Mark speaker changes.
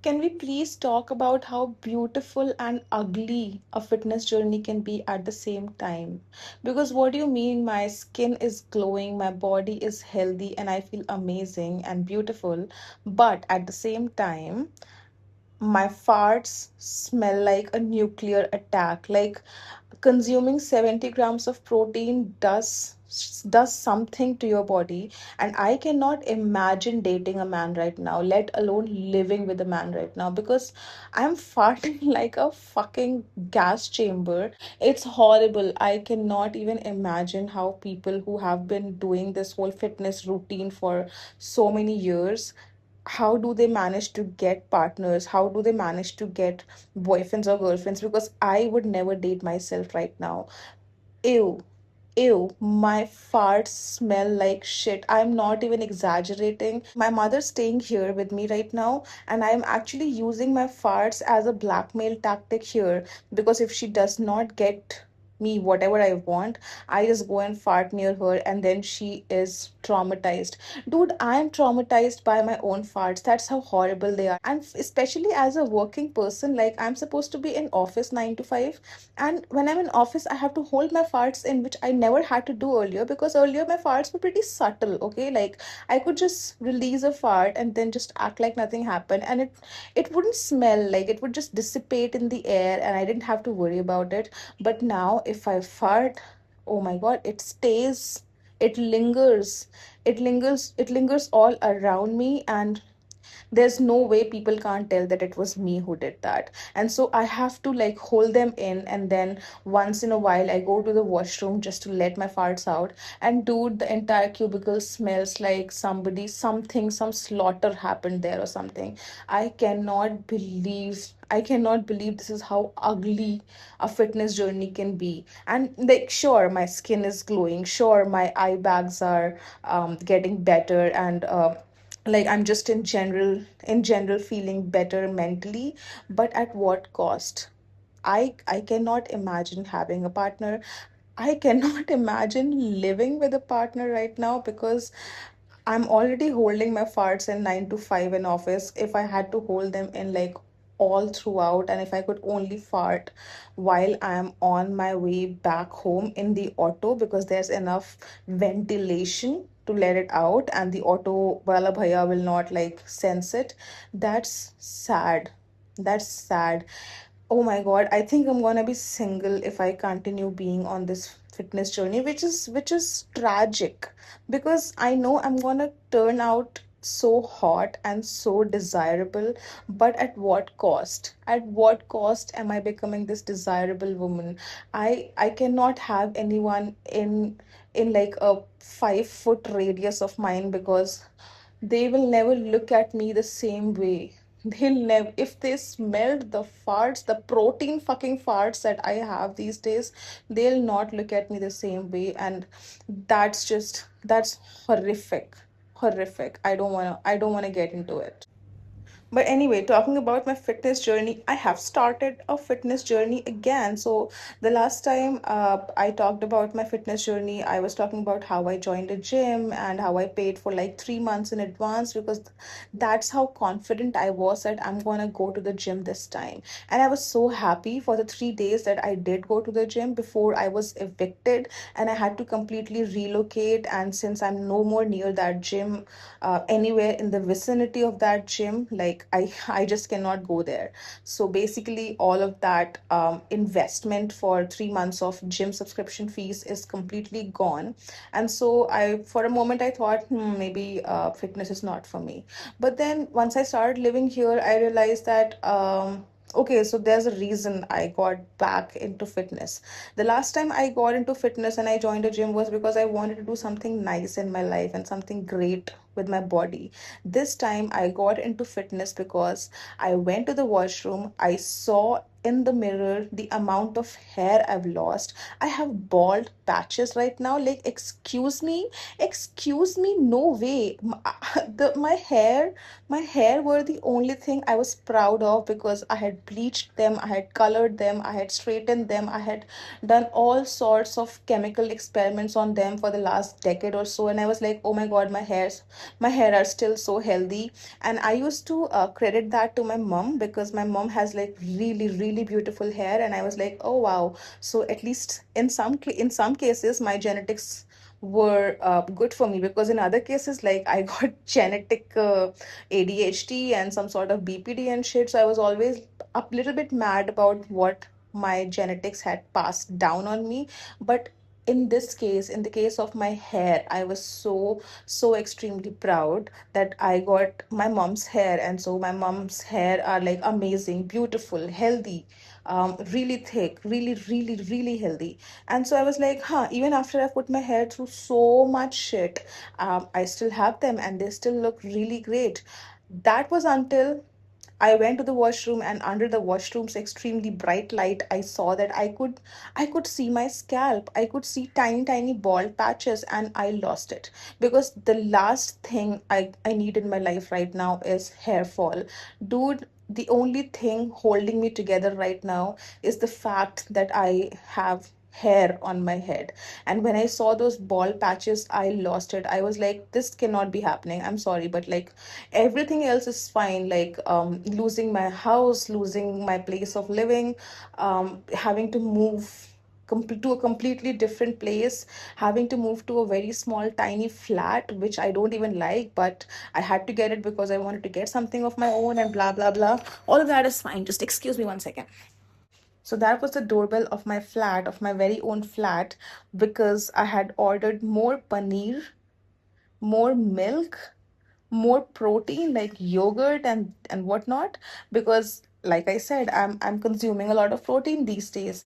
Speaker 1: Can we please talk about how beautiful and ugly a fitness journey can be at the same time? Because what do you mean? My skin is glowing, my body is healthy, and I feel amazing and beautiful. But at the same time, my farts smell like a nuclear attack. Like consuming 70 grams of protein does something to your body, and I cannot imagine dating a man right now, let alone living with a man right now, because I'm farting like a fucking gas chamber. It's horrible. I cannot even imagine how people who have been doing this whole fitness routine for so many years, how do they manage to get partners? How do they manage to get boyfriends or girlfriends? Because I would never date myself right now. Ew. Ew, my farts smell like shit. I'm not even exaggerating. My mother's staying here with me right now, and I'm actually using my farts as a blackmail tactic here, because if she does not get me whatever I want, I just go and fart near her, and then she is traumatized. Dude, I am traumatized by my own farts. That's how horrible they are. And especially as a working person, like I'm supposed to be in office 9 to 5, and when I'm in office, I have to hold my farts in, which I never had to do earlier, because earlier my farts were pretty subtle, okay? Like I could just release a fart and then just act like nothing happened, and it wouldn't smell, like it would just dissipate in the air and I didn't have to worry about it. But now if I fart, oh my god, it stays, it lingers. It lingers all around me, and there's no way people can't tell that it was me who did that. And so I have to like hold them in, and then once in a while I go to the washroom just to let my farts out. And dude, the entire cubicle smells like somebody, something, some slaughter happened there or something. I cannot believe this is how ugly a fitness journey can be. And like, sure, my skin is glowing, sure, my eye bags are getting better, and like I'm just in general feeling better mentally. But at what cost? I cannot imagine having a partner. I cannot imagine living with a partner right now, because I'm already holding my farts in 9 to 5 in office. If I had to hold them in like all throughout, and if I could only fart while I am on my way back home in the auto, because there's enough ventilation to let it out and the auto wala bhaiya will not like sense it. That's sad. That's sad. Oh my God, I think I'm gonna be single if I continue being on this fitness journey, which is tragic, because I know I'm gonna turn out so hot and so desirable, but at what cost? At what cost am I becoming this desirable woman? I cannot have anyone in like a 5 foot radius of mine, because they will never look at me the same way. They'll never, if they smelled the farts, the protein fucking farts that I have these days, they'll not look at me the same way. And that's horrific. Horrific. I don't wanna get into it. But anyway, talking about my fitness journey, I have started a fitness journey again. So the last time I talked about my fitness journey, I was talking about how I joined a gym and how I paid for like 3 months in advance, because that's how confident I was that I'm gonna go to the gym this time. And I was so happy for the 3 days that I did go to the gym before I was evicted and I had to completely relocate. And since I'm no more near that gym, anywhere in the vicinity of that gym, like I just cannot go there. So basically all of that investment for 3 months of gym subscription fees is completely gone. And so I, for a moment, I thought, maybe fitness is not for me. But then once I started living here, I realized that okay, so there's a reason I got back into fitness. The last time I got into fitness and I joined a gym was because I wanted to do something nice in my life and something great with my body. This time I got into fitness because I went to the washroom, I saw in the mirror the amount of hair I've lost. I have bald patches right now. Like, excuse me, no way. My hair were the only thing I was proud of, because I had bleached them, I had colored them, I had straightened them, I had done all sorts of chemical experiments on them for the last decade or so. And I was like, oh my God, my hair are still so healthy. And I used to credit that to my mom, because my mom has like really really beautiful hair, and I was like, oh wow. So at least in in some cases my genetics were good for me, because in other cases like I got genetic ADHD and some sort of BPD and shit. So I was always a little bit mad about what my genetics had passed down on me. But in this case, in the case of my hair, I was so extremely proud that I got my mom's hair. And so my mom's hair are like amazing, beautiful, healthy, really thick, really really really healthy. And so I was like, huh, even after I put my hair through so much shit, I still have them and they still look really great. That was until I went to the washroom, and under the washroom's extremely bright light, I saw that I could see my scalp. I could see tiny tiny bald patches, and I lost it. Because the last thing I need in my life right now is hair fall. Dude, the only thing holding me together right now is the fact that I have hair on my head. And when I saw those bald patches, I lost it. I was like, this cannot be happening. I'm sorry, but like everything else is fine. Like losing my house, losing my place of living, having to move to a completely different place, having to move to a very small tiny flat which I don't even like, but I had to get it because I wanted to get something of my own, and blah blah blah. All of that is fine. Just excuse me 1 second. So that was the doorbell of my flat, of my very own flat, because I had ordered more paneer, more milk, more protein like yogurt and whatnot. Because like I said, I'm consuming a lot of protein these days.